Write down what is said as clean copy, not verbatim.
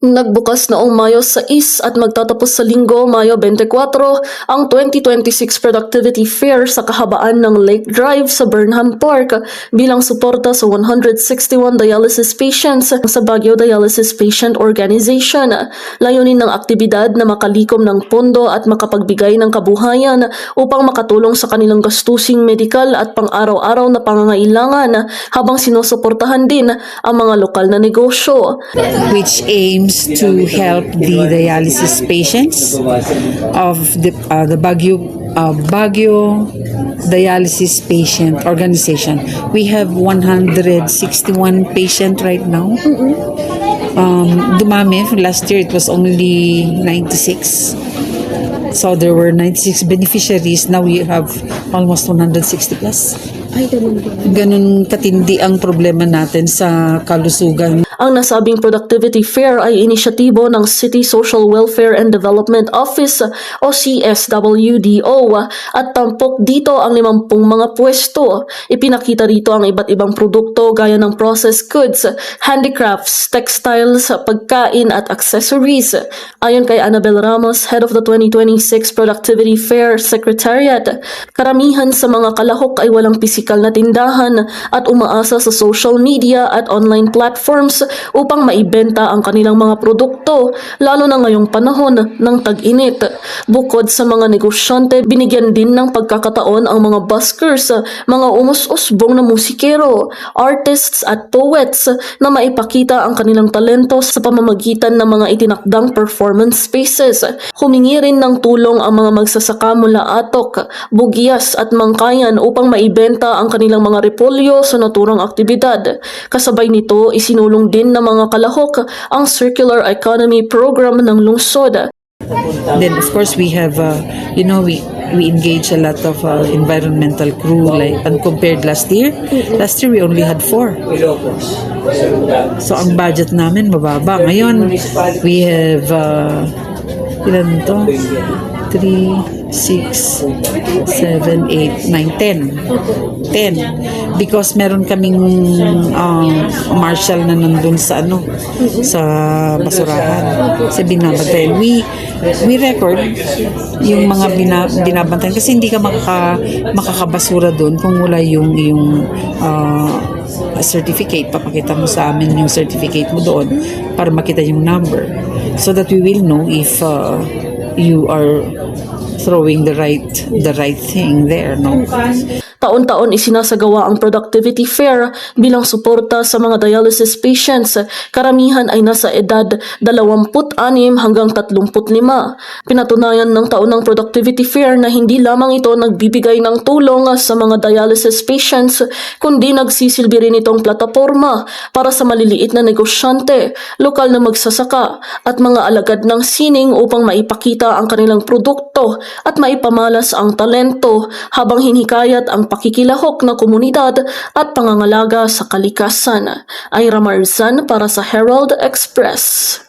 Nagbukas noong Mayo 6 at magtatapos sa Linggo, Mayo 24, ang 2026 Productivity Fair sa kahabaan ng Lake Drive sa Burnham Park bilang suporta sa 161 dialysis patients sa Baguio Dialysis Patient Organization. Layunin ng aktibidad na makalikom ng pondo at makapagbigay ng kabuhayan upang makatulong sa kanilang gastusing medikal at pang-araw-araw na pangangailangan habang sinusuportahan din ang mga lokal na negosyo. Which aims to help the dialysis patients of the Baguio Dialysis Patient Organization. We have 161 patients right now. Dumami. Last year it was only 96. So there were 96 beneficiaries. Now we have almost 160 plus. Ay, ganun ba? Ganun katindi ang problema natin sa kalusugan. Ang nasabing Productivity Fair ay inisyatibo ng City Social Welfare and Development Office o CSWDO at tampok dito ang 50 mga pwesto. Ipinakita rito ang iba't ibang produkto gaya ng processed goods, handicrafts, textiles, pagkain at accessories. Ayon kay Annabel Ramos, head of the 2026 Productivity Fair Secretariat, karamihan sa mga kalahok ay walang pisikal na tindahan at umaasa sa social media at online platforms upang maibenta ang kanilang mga produkto, lalo na ngayong panahon ng tag-init. Bukod sa mga negosyante, binigyan din ng pagkakataon ang mga buskers, mga umus-usbong na musikero, artists at poets na maipakita ang kanilang talento sa pamamagitan ng mga itinakdang performance spaces. Humingi rin ng tulong ang mga magsasaka mula Atok, Bugias at Mangkayan upang maibenta ang kanilang mga repolyo sa naturang aktibidad. Kasabay nito, isinulong din ng mga kalahok ang Circular Economy Program ng lungsod. Then of course we have we engage a lot of environmental crew like compared last year. Last year we only had 4. So ang budget namin mababa. Ngayon we have ilan to? 3, 6, 7, 8, 9, 10. 10. Because meron kaming marshal na nandun sa sa basurahan. Sa binabantayan. We record yung mga binabantayan kasi hindi ka makakabasura doon kung wala yung certificate. Papakita mo sa amin yung certificate mo doon para makita yung number. So that we will know if you are throwing the right thing there, no? Taon-taon isinasagawa ang Productivity Fair bilang suporta sa mga dialysis patients. Karamihan ay nasa edad 26 hanggang 35. Pinatunayan ng taon ng Productivity Fair na hindi lamang ito nagbibigay ng tulong sa mga dialysis patients, kundi nagsisilbi rin itong plataporma para sa maliliit na negosyante, lokal na magsasaka at mga alagad ng sining upang maipakita ang kanilang produkto at maipamalas ang talento habang hinihikayat ang pakikilahok na komunidad at pangangalaga sa kalikasan. Ira Marzan para sa Herald Express.